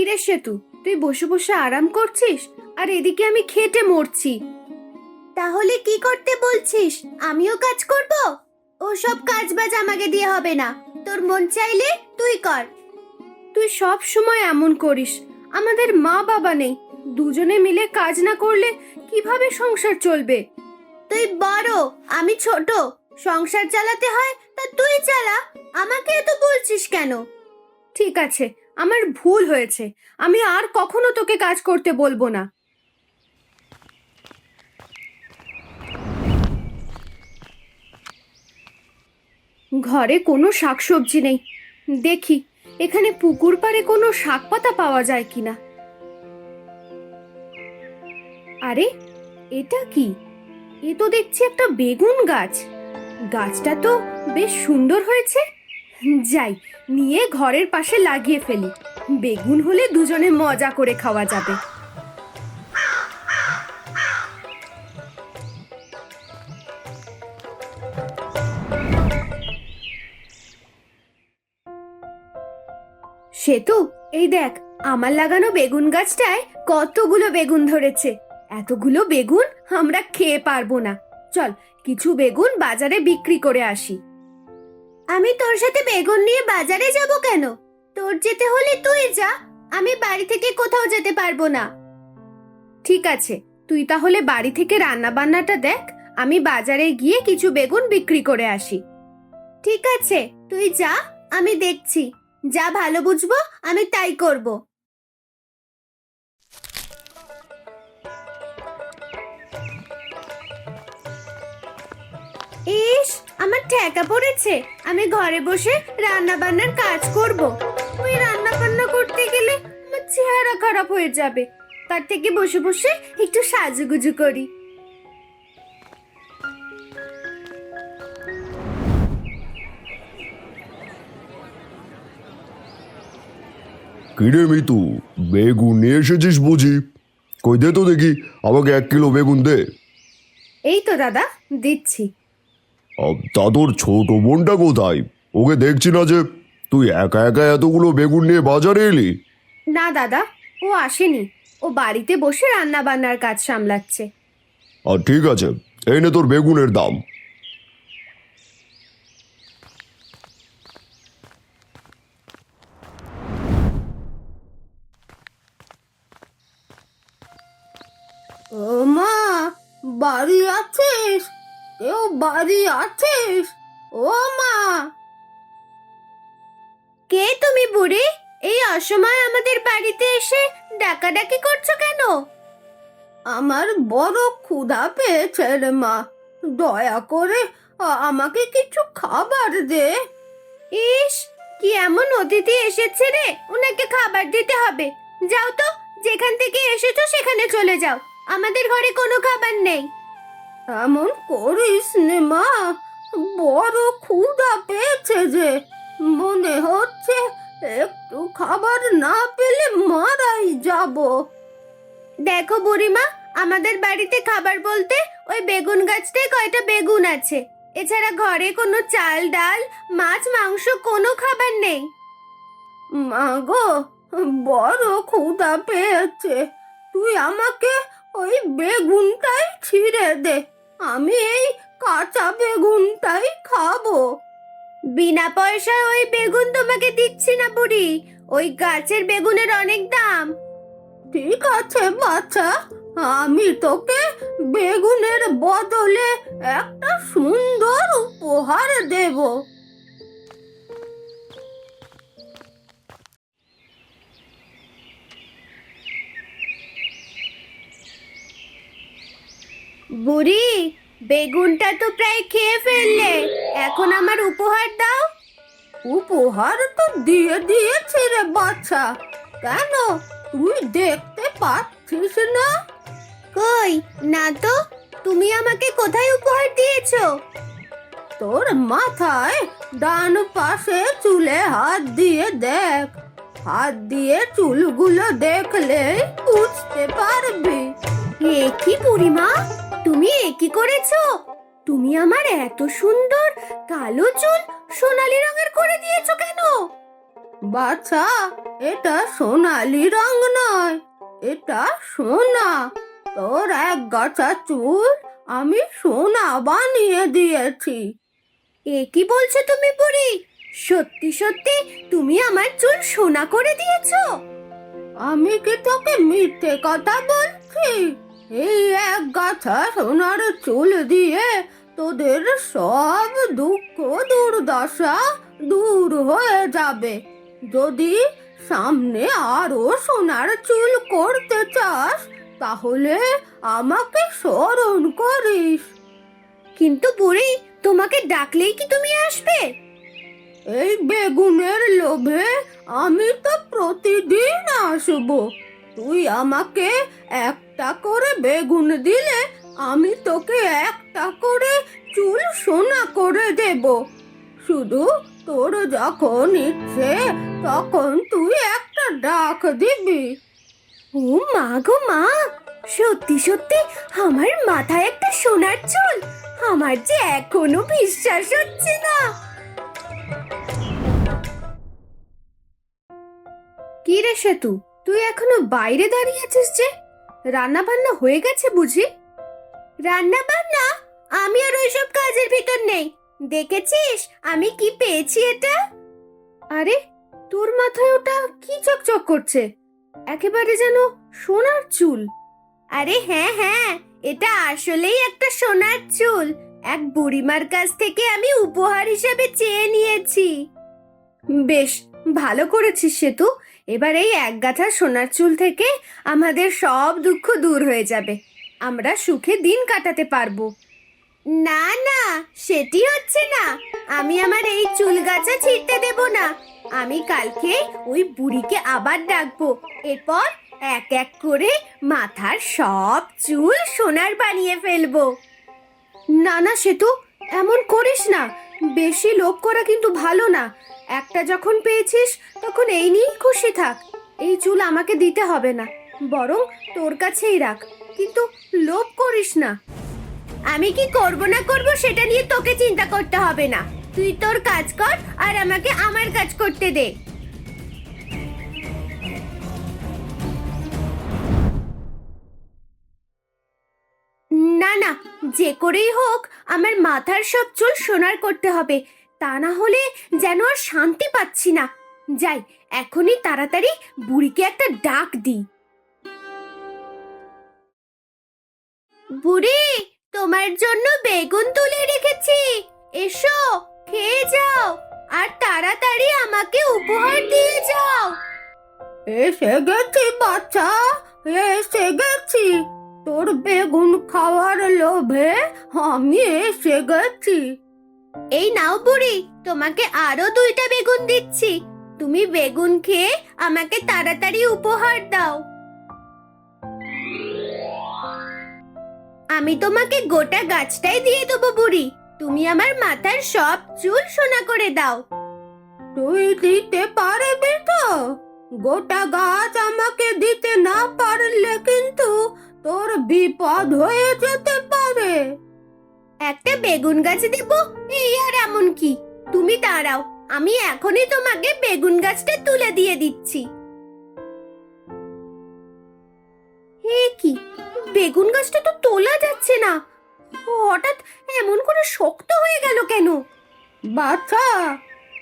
কিরে সেতু, তুই বসে বসে আরাম করছিস আর এদিকে আমি খেটে মরছি। তাহলে কি করতে বলছিস? আমিও কাজ করব? ওসব কাজ বাজ আমাকে দিয়ে হবে না, তোর মন চাইলে তুই কর। তুই সব সময় এমন করিস। আমাদের মা বাবা নেই, দুজনে মিলে কাজ না করলে কিভাবে সংসার চলবে? তুই বড়, আমি ছোট, সংসার চালাতে হয় তা তুই চালা, আমাকে এত বলছিস কেন? ঠিক আছে, আমার ভুল হয়েছে, আমি আর কখনো তোকে কাজ করতে বলবো না। ঘরে কোনো শাকসবজি নেই, দেখি এখানে পুকুর পাড়ে কোনো শাক পাতা পাওয়া যায় কিনা। আরে, এটা কি? এ তো দেখছি একটা বেগুন গাছ। গাছটা তো বেশ সুন্দর হয়েছে। যাই, নিয়ে ঘরের পাশে লাগিয়ে ফেলি। বেগুন হলে দুজনে মজা করে খাওয়া যাবে। সেতু, এই দেখ, আমার লাগানো বেগুন গাছটায় কতগুলো বেগুন ধরেছে। এতগুলো বেগুন আমরা খেয়ে পারবো না। চল, কিছু বেগুন বাজারে বিক্রি করে আসি। আমি তোর সাথে বেগুন নিয়ে বাজারে যাব কেন? তোর যেতে হলে তুই যা, আমি বাড়ি থেকে কোথাও যেতে পারবো না। ঠিক আছে, তুই তাহলে বাড়ি থেকে রান্না বান্নাটা দেখ, আমি বাজারে গিয়ে কিছু বেগুন বিক্রি করে আসি। ঠিক আছে, তুই যা, আমি দেখছি। যা ভালো বুঝবো আমি তাই করব। ইস, আমার ঠেকা পড়েছে। আমি ঘরে বসে রান্না বান্নার কাজ করব। ওই রান্না বান্না করতে গেলে আমার চেহারা খারাপ হয়ে যাবে। তার থেকে বসে বসে একটু সাজুগুজু করি। কিরে মিতু, বেগুন নিয়ে এসেছিস বুঝি? কই দে তো দেখি, আমাকে 1 কিলো বেগুন দে। এই তো দাদা, দিচ্ছি। তা তোর ছোট বোনটা কোথায়? ওকে দেখছি না যে। তুই একা একা এতগুলো বেগুন নিয়ে বাজারে এলি? না দাদা, ও আসেনি। ও বাড়িতে বসে রান্না বান্নার কাজ সামলাচ্ছে। ঠিক আছে, এই নে তোর বেগুনের দাম। ও মা, বাড়ি আছিস? কেউ বাড়ি আছিস? ও মা! কে তুমি বুড়ি? এই অসময়ে আমাদের বাড়িতে এসে ডাকাডাকি করছো কেন? আমার বড় ক্ষুধা পেয়েছে রে মা, দয়া করে আমাকে কিছু খাবার দে। ইস, কি এমন অতিথি এসেছে রে, ওনাকে খাবার দিতে হবে? যাও তো, যেখান থেকে এসেছো সেখানে চলে যাও, আমাদের ঘরে কোনো খাবার নেই। এমন করিস নে মা, বড় ক্ষুধা পেয়েছে যে, মনে হচ্ছে একটু খাবার না পেলে মারাই যাব। দেখো বুড়িমা, আমাদের বাড়িতে খাবার বলতে ওই বেগুন গাছটায় কয়টা বেগুন আছে, এছাড়া ঘরে কোনো চাল ডাল মাছ মাংস কোনো খাবার নেই। মা গো, বড় ক্ষুধা পেয়েছে, তুই আমাকে ওই বেগুনটাই ছিঁড়ে দে, আমি এই কাঁচা বেগুনটাই খাবো। বিনা পয়সায় ওই বেগুন তোমাকে দিচ্ছি না বুড়ি, ওই গাছের বেগুনের অনেক দাম। ঠিক আছে বাচ্চা, আমি তোকে বেগুনের বদলে একটা সুন্দর উপহার দেব। বুড়ি, বেগুনটা তো প্রায় খেয়ে ফেললে, এখন আমার উপহার দাও। উপহার তো দিয়ে দিয়েছি রে বাচ্চা, কেন তুই দেখতে পাচ্ছিস না? কই, না তো, তুমি আমাকে কোথায় উপহার দিয়েছো? তোর মাথায় ডান পাশে চুলে হাত দিয়ে দেখ, হাত দিয়ে চুলগুলো দেখলে বুঝতে পারবি। এ কি বুড়িমা, তুমি এ কি করেছো? তুমি আমার এত সুন্দর কালো চুল সোনালী রঙের করে দিয়েছো কেন? বাছা, এটা সোনালি রং নয়, এটা সোনা। তোর এক গাছা চুল আমি সোনা বানিয়ে দিয়েছি। এ কি বলছো তুমি বুড়ি? সত্যি সত্যি তুমি আমার চুল সোনা করে দিয়েছো? আমি কি তোকে মিথ্যে কথা বলছি? এই এক গাছা সোনার চুল দিয়ে তোদের সব দুঃখ দুর্দশা দূর হয়ে যাবে। যদি সামনে আরো সোনার চুল করতে চাস তাহলে আমাকে স্মরণ করিস। কিন্তু বুড়ি, তোমাকে ডাকলেই কি তুমি আসবে? এই বেগুনের লোভে আমি তো প্রতিদিন আসবো। তুই আমাকে একটা করে বেগুন দিলে আমি তোকে একটা করে চুল সোনা করে দেব। শুধু তোর যখন ইচ্ছে তখন তুই একটা ডাক দিবি। ও মা গো মা, সত্যি সত্যি আমার মাথায় একটা সোনার চুল! আমার যে এখনো বিশ্বাস হচ্ছে না। কি রে সেতু, তুই এখনো বাইরে দাঁড়িয়ে আছিস যে? রান্না বান্না হয়ে গেছে বুঝি? রান্না বান্না? আমি আর ওইসব কাজের ভিতর নেই। দেখেছিস আমি কি পেয়েছি এটা? আরে, তোর মাথায় ওটা কি চকচক করছে? একেবারে যেন সোনার চুল। আরে হ্যাঁ হ্যাঁ, এটা আসলেই একটা সোনার চুল। এক বুড়িমার কাছ থেকে আমি উপহার হিসেবে চেয়ে নিয়েছি। বেশ ভালো করেছিস সেতু। এবার এই এক গাছা সোনার চুল থেকে আমাদের সব দুঃখ দূর হয়ে যাবে। আমরা সুখে দিন কাটাতে পারবো। না না, সেটি হচ্ছে না। আমি আমার এই চুল গাছা ছিঁড়তে দেব না। আমি কালকে ওই বুড়িকে আবার ডাকবো। এরপর এক এক করে মাথার সব চুল সোনার বানিয়ে ফেলবো। না না সেতু, এমন করিস না। বেশি লোভ করা কিন্তু ভালো না। একটা যখন পেয়েছিস তখন এই নিয়েই খুশি থাক। এই চুল আমাকে দিতে হবে না, বরং তোর কাছেই রাখ। কিন্তু লোভ করিস না। আমি কি করব না করব সেটা নিয়ে তোকে চিন্তা করতে হবে না। তুই তোর কাজ কর আর আমাকে আমার কাজ করতে দে। না না, যে করেই হোক আমার মাথার সব চুল সোনার করতে হবে। তা না হলে যেন আর শান্তি পাচ্ছি না। যাই, এখনই তাড়াতাড়ি বুড়িকে একটা ডাক দিই। বুড়ি, তোমার জন্য বেগুন তুলে রেখেছি। এসো, খেয়ে যাও আর তাড়াতাড়ি আমাকে উপহার দিয়ে যাও। এসে গেছি বাচ্চা, এসে গেছি। তোর বেগুন খাওয়ার লোভে আমি এসে গেছি। এই নাও বুড়ি, তোমাকে আরো 2টা বেগুন দিচ্ছি। তুমি বেগুন খেয়ে আমাকে তাড়াতাড়ি উপহার দাও। আমি তোমাকে গোটা গাছটাই দিয়ে দেবো বুড়ি। তুমি আমার মাথার সব চুল সোনা করে দাও। তুই দিতে পারবি তো? গোটা গাছ আমাকে দিতে না পারলে কিন্তু তোর বিপদ হয়ে যেতে পারে। একটা বেগুন গাছ দেব, এই আর এমন কি? তুমি দাঁড়াও, আমি এখনই তোমাকে বেগুন গাছটা তুলে দিয়ে দিচ্ছি। এ কি, বেগুন গাছটা তো তোলা যাচ্ছে না। হঠাৎ এমন করে শক্ত হয়ে গেল কেন? বাচ্চা,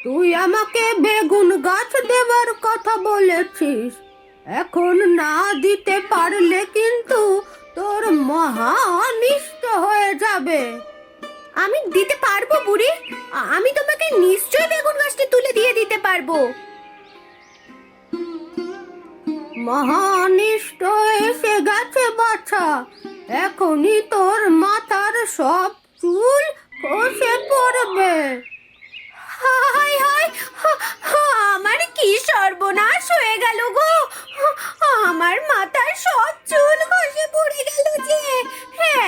তুই আমাকে বেগুন গাছ দেবার কথা বলেছিস। এখন না দিতে পারলে কিন্তু তোর মহা অনিষ্ট হয়ে যাবে। আমি দিতে পারবো বুড়ি। আমি তোমাকে নিশ্চয়ই বেগুন গাছটি তুলে দিয়ে দিতে পারবো। মহা অনিষ্ট এসে গেছে বাচ্চা। এখনই তোর মাথার সব চুল খসে পড়বে। হায় হায়, আমার কি সর্বনাশ হয়ে গেল গো! আমার মাথার সব চুল খসে পড়ে গেল যে।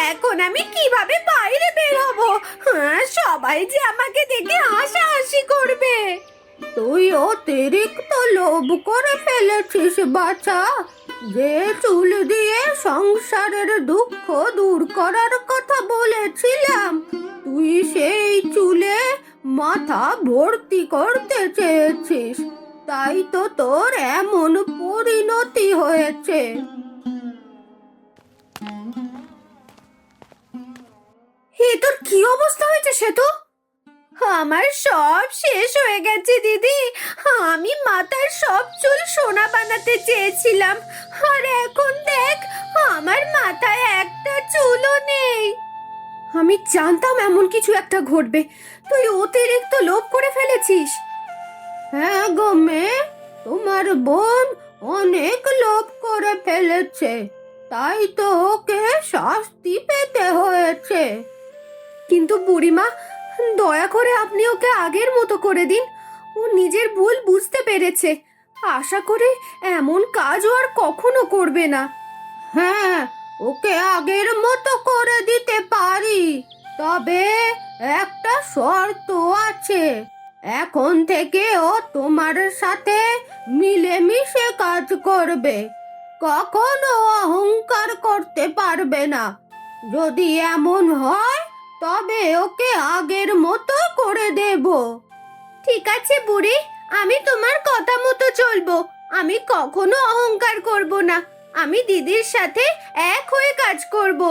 এখন আমি কিভাবে বাইরে বের হব? সবাই যে আমাকে দেখে হাসাহাসি করবে। তুই অতিরিক্ত লোভ করে ফেলেছিস বাচ্চা। যে চুল দিয়ে সংসারের দুঃখ দূর করার কথা বলেছিলাম, তুই সেই চুলে মাথা ভর্তি করতে চেয়েছিস। তাই তো তোর এমন পরিণতি হয়েছে। হে, তোর কি অবস্থা হয়েছে সে তো? আমার সব শেষ হয়ে গেছে দিদি। আমি মাথার সব চুল সোনা বানাতে চেয়েছিলাম, আর এখন দেখ আমার মাথায় একটা চুলও নেই। আমি জানতাম এমন কিছু একটা ঘটবে, তুই অতিরিক্ত লোভ করে ফেলেছিস। হ্যাঁ গো মেয়ে, তোমার বোন অনেক লোভ করে ফেলেছে, তাই তো ওকে শাস্তি পেতে হয়েছে। কিন্তু বুড়িমা, দয়া করে আপনি ওকে আগের মতো করে দিন। ও নিজের ভুল বুঝতে পেরেছে, আশা করি এমন কাজও আর কখনো করবে না। হ্যাঁ, ওকে আগের মতো করে দিতে পারি, তবে একটা শর্ত আছে। এখন থেকে ও তোমার সাথে মিলেমিশে কাজ করবে, কখনো অহংকার করতে পারবে না। যদি এমন হয় তবে ওকে আগের মতো করে দেব। ঠিক আছে বুড়ি, আমি তোমার কথা মতো চলবো। আমি কখনো অহংকার করব না, আমি দিদির সাথে এক হয়ে কাজ করব।